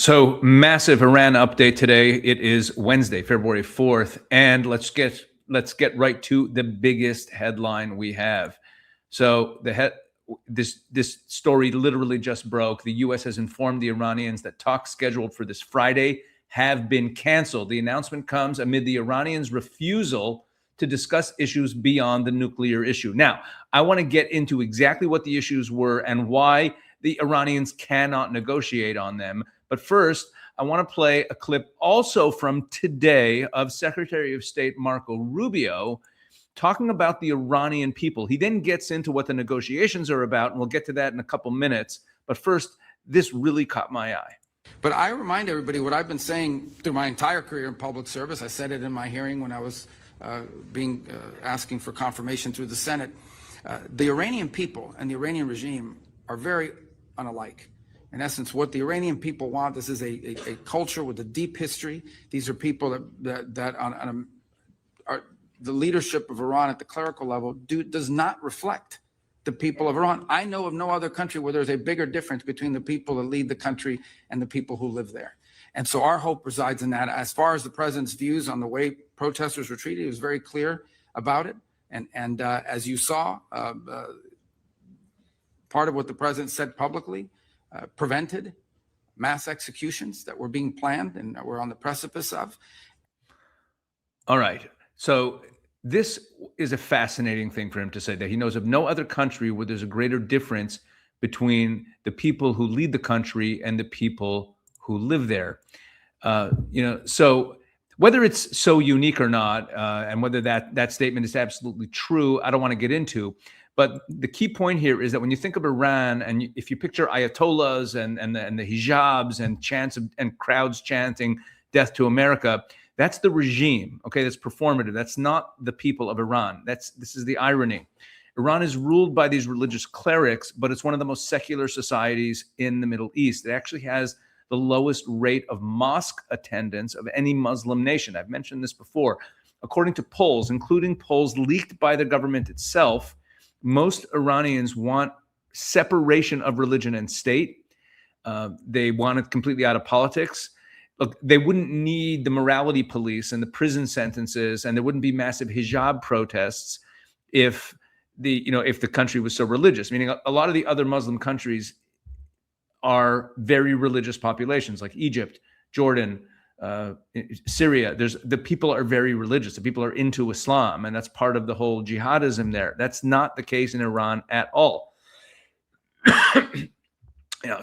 So massive Iran update today. It is Wednesday, February 4th, and let's get right to the biggest headline we have. So this story literally just broke. The U.S. has informed the Iranians that talks scheduled for this Friday have been canceled. The announcement comes amid the Iranians' refusal to discuss issues beyond the nuclear issue. Now, I want to get into exactly what the issues were and why the Iranians cannot negotiate on them. But first, I want to play a clip also from today of Secretary of State Marco Rubio talking about the Iranian people. He then gets into what the negotiations are about, and we'll get to that in a couple minutes. But first, this really caught my eye. But I remind everybody what I've been saying through my entire career in public service. I said it in my hearing when I was asking for confirmation through the Senate. The Iranian people and the Iranian regime are very unalike. In essence, what the Iranian people want, this is a culture with a deep history. These are people that are the leadership of Iran at the clerical level does not reflect the people of Iran. I know of no other country where there's a bigger difference between the people that lead the country and the people who live there. And so our hope resides in that. As far as the president's views on the way protesters were treated, he was very clear about it. And as you saw, part of what the president said publicly prevented mass executions that were being planned and that we're on the precipice of. All right. So this is a fascinating thing for him to say, that he knows of no other country where there's a greater difference between the people who lead the country and the people who live there. So whether it's so unique or not, and whether that statement is absolutely true, I don't want to get into. But the key point here is that when you think of Iran, and if you picture ayatollahs and the hijabs and chants and crowds chanting "Death to America," that's the regime. Okay, that's performative. That's not the people of Iran. This is the irony. Iran is ruled by these religious clerics, but it's one of the most secular societies in the Middle East. It actually has the lowest rate of mosque attendance of any Muslim nation. I've mentioned this before. According to polls, including polls leaked by the government itself, most Iranians want separation of religion and state. They want it completely out of politics. Look, they wouldn't need the morality police and the prison sentences, and there wouldn't be massive hijab protests if the country was so religious. Meaning, a lot of the other Muslim countries are very religious populations, like Egypt, Jordan, Syria. The people are very religious. The people are into Islam, and that's part of the whole jihadism there. That's not the case in Iran at all.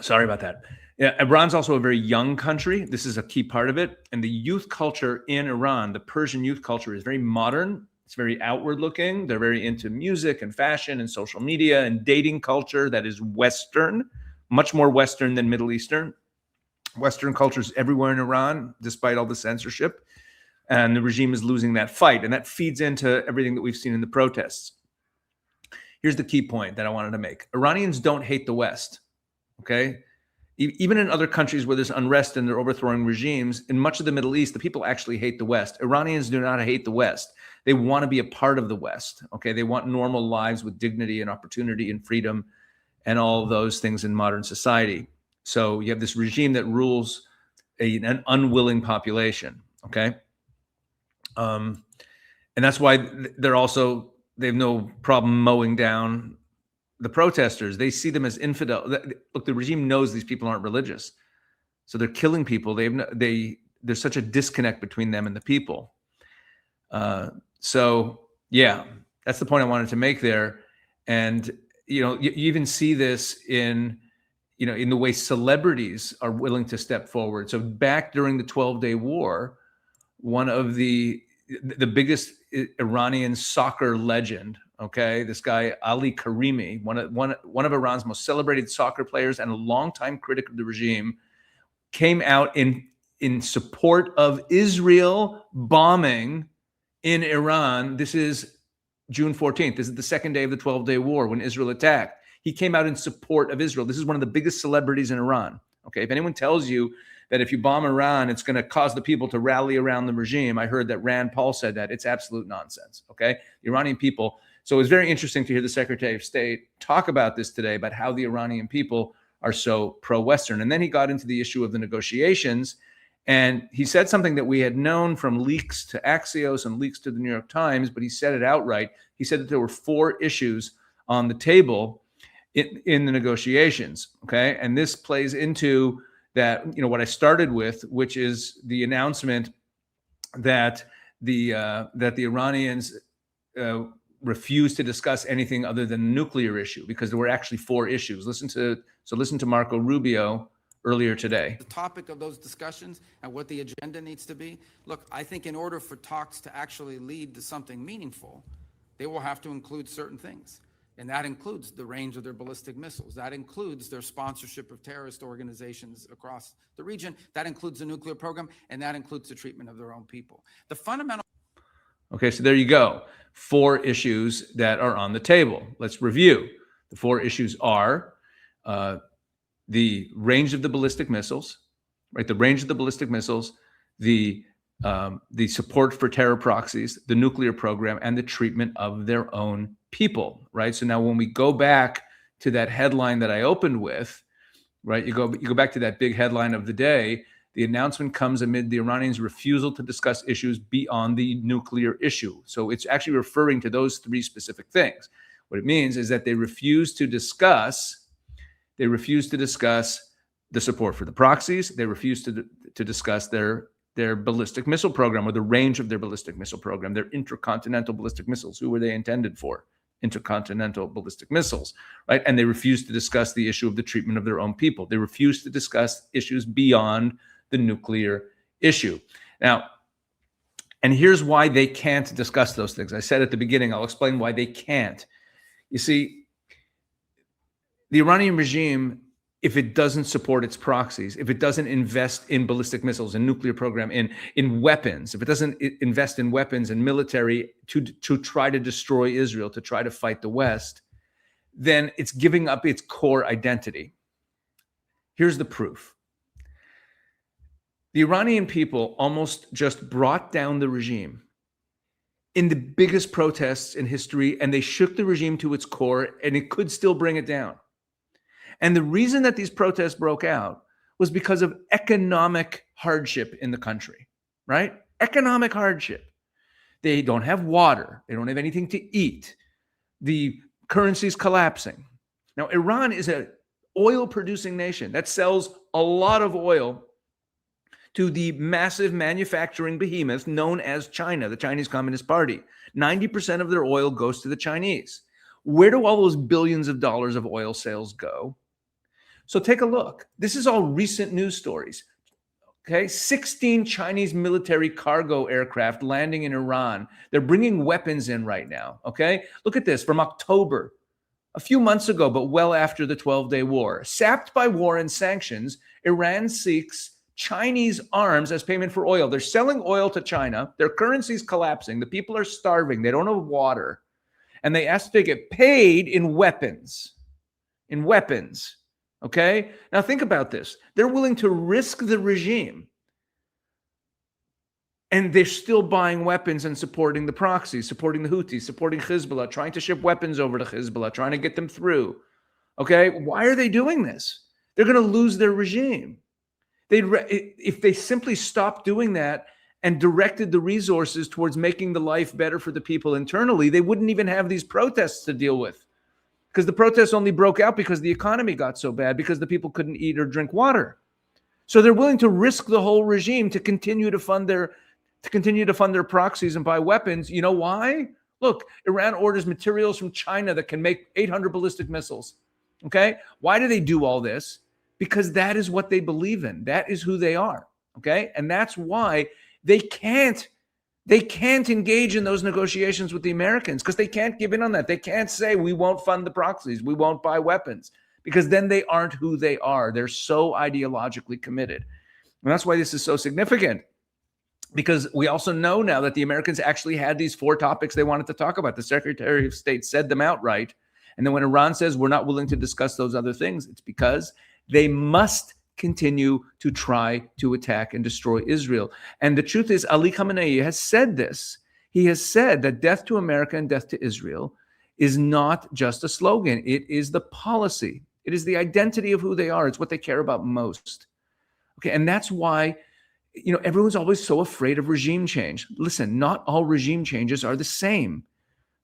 Sorry about that. Yeah, Iran's also a very young country. This is a key part of it. And the youth culture in Iran, the Persian youth culture, is very modern. It's very outward looking. They're very into music and fashion and social media and dating culture that is Western, much more Western than Middle Eastern. Western culture is everywhere in Iran, despite all the censorship. And the regime is losing that fight. And that feeds into everything that we've seen in the protests. Here's the key point that I wanted to make. Iranians don't hate the West, okay? Even in other countries where there's unrest and they're overthrowing regimes, in much of the Middle East, the people actually hate the West. Iranians do not hate the West. They want to be a part of the West, okay? They want normal lives with dignity and opportunity and freedom and all of those things in modern society. So you have this regime that rules an unwilling population, okay? And that's why they have no problem mowing down the protesters. They see them as infidel. Look, the regime knows these people aren't religious, so they're killing people. There's such a disconnect between them and the people. So yeah, that's the point I wanted to make there. And you even see this in the way celebrities are willing to step forward. So back during the 12-day war, one of the biggest Iranian soccer legend, okay, this guy Ali Karimi, one of Iran's most celebrated soccer players and a longtime critic of the regime, came out in support of Israel bombing in Iran. This is June 14th. This is the second day of the 12-day war when Israel attacked. He came out in support of Israel. This is one of the biggest celebrities in Iran. Okay, if anyone tells you that if you bomb Iran, it's going to cause the people to rally around the regime, I heard that Rand Paul said that. It's absolute nonsense. Okay, the Iranian people. So it was very interesting to hear the Secretary of State talk about this today, about how the Iranian people are so pro-Western. And then he got into the issue of the negotiations, and he said something that we had known from leaks to Axios and leaks to the New York Times, but he said it outright. He said that there were 4 issues on the table in the negotiations, okay? And this plays into that, what I started with, which is the announcement that the Iranians refused to discuss anything other than the nuclear issue, because there were actually 4 issues. Listen to Marco Rubio earlier today. The topic of those discussions and what the agenda needs to be. Look, I think in order for talks to actually lead to something meaningful, they will have to include certain things. And that includes the range of their ballistic missiles. That includes their sponsorship of terrorist organizations across the region. That includes the nuclear program, and that includes the treatment of their own people. The fundamental... Okay, so there you go. 4 issues that are on the table. Let's review. The 4 issues are the range of the ballistic missiles, right? The range of the ballistic missiles, the support for terror proxies, the nuclear program, and the treatment of their own people, right? So now when we go back to that headline that I opened with, right? You go back to that big headline of the day. The announcement comes amid the Iranians' refusal to discuss issues beyond the nuclear issue. So it's actually referring to those 3 specific things. What it means is that they refuse to discuss the support for the proxies. They refuse to discuss their ballistic missile program, or the range of their ballistic missile program, their intercontinental ballistic missiles. Who were they intended for? Intercontinental ballistic missiles, right? And they refuse to discuss the issue of the treatment of their own people. They refuse to discuss issues beyond the nuclear issue. Now, and here's why they can't discuss those things. I said at the beginning, I'll explain why they can't. You see, the Iranian regime, if it doesn't support its proxies, if it doesn't invest in ballistic missiles and nuclear program, in weapons, if it doesn't invest in weapons and military to try to destroy Israel, to try to fight the West, then it's giving up its core identity. Here's the proof. The Iranian people almost just brought down the regime in the biggest protests in history, and they shook the regime to its core, and it could still bring it down. And the reason that these protests broke out was because of economic hardship in the country, right? Economic hardship. They don't have water. They don't have anything to eat. The currency's collapsing. Now, Iran is an oil-producing nation that sells a lot of oil to the massive manufacturing behemoth known as China, the Chinese Communist Party. 90% of their oil goes to the Chinese. Where do all those billions of dollars of oil sales go? So take a look. This is all recent news stories. Okay, 16 Chinese military cargo aircraft landing in Iran. They're bringing weapons in right now. Okay, look at this from October, a few months ago, but well after the 12-day war. Sapped by war and sanctions, Iran seeks Chinese arms as payment for oil. They're selling oil to China. Their currency's collapsing. The people are starving. They don't have water. And they ask to get paid in weapons. In weapons. Okay? Now think about this. They're willing to risk the regime. And they're still buying weapons and supporting the proxies, supporting the Houthis, supporting Hezbollah, trying to ship weapons over to Hezbollah, trying to get them through. Okay? Why are they doing this? They're going to lose their regime. If they simply stopped doing that and directed the resources towards making the life better for the people internally, they wouldn't even have these protests to deal with. Because the protests only broke out because the economy got so bad, because the people couldn't eat or drink water. So they're willing to risk the whole regime to continue to fund their proxies and buy weapons. You know why? Look, Iran orders materials from China that can make 800 ballistic missiles. Okay? Why do they do all this? Because that is what they believe in. That is who they are. Okay? And that's why they can't engage in those negotiations with the Americans, because they can't give in on that. They can't say, we won't fund the proxies, we won't buy weapons, because then they aren't who they are. They're so ideologically committed. And that's why this is so significant, because we also know now that the Americans actually had these 4 topics they wanted to talk about. The Secretary of State said them outright. And then when Iran says we're not willing to discuss those other things, it's because they must continue to try to attack and destroy Israel. And the truth is, Ali Khamenei has said this. He has said that death to America and death to Israel is not just a slogan. It is the policy. It is the identity of who they are. It's what they care about most. Okay, and that's why, everyone's always so afraid of regime change. Listen, not all regime changes are the same.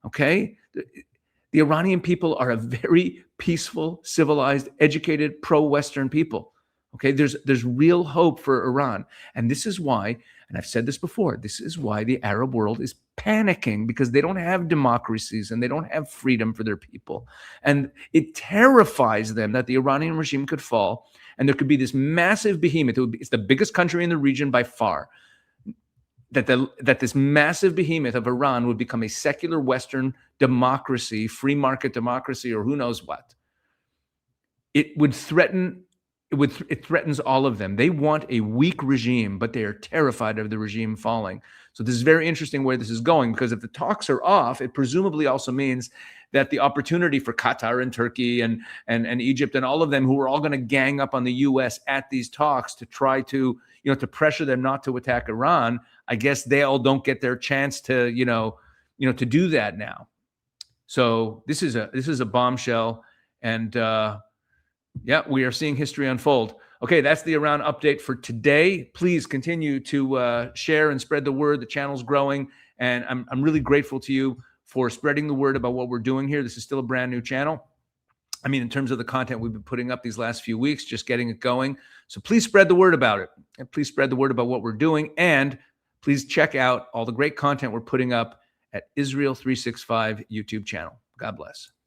Okay, the Iranian people are a very peaceful, civilized, educated, pro-Western people. Okay, there's real hope for Iran, and this is why, and I've said this before, this is why the Arab world is panicking, because they don't have democracies and they don't have freedom for their people, and it terrifies them that the Iranian regime could fall, and there could be this massive behemoth. It's the biggest country in the region by far. That this massive behemoth of Iran would become a secular Western democracy, free market democracy, or who knows what. It would threaten. It threatens all of them. They want a weak regime, but they are terrified of the regime falling. So this is very interesting where this is going, because if the talks are off, it presumably also means that the opportunity for Qatar and Turkey and Egypt and all of them, who are all going to gang up on the U.S. at these talks to try to, to pressure them not to attack Iran, I guess they all don't get their chance to, to do that now. So this is a bombshell, and yeah, we are seeing history unfold. Okay, that's the Iran update for today. Please continue to share and spread the word. The channel's growing, and I'm really grateful to you for spreading the word about what we're doing here. This is still a brand new channel. I mean, in terms of the content we've been putting up these last few weeks, just getting it going. So please spread the word about it, and please spread the word about what we're doing, and please check out all the great content we're putting up at Israel 365 YouTube channel. God bless.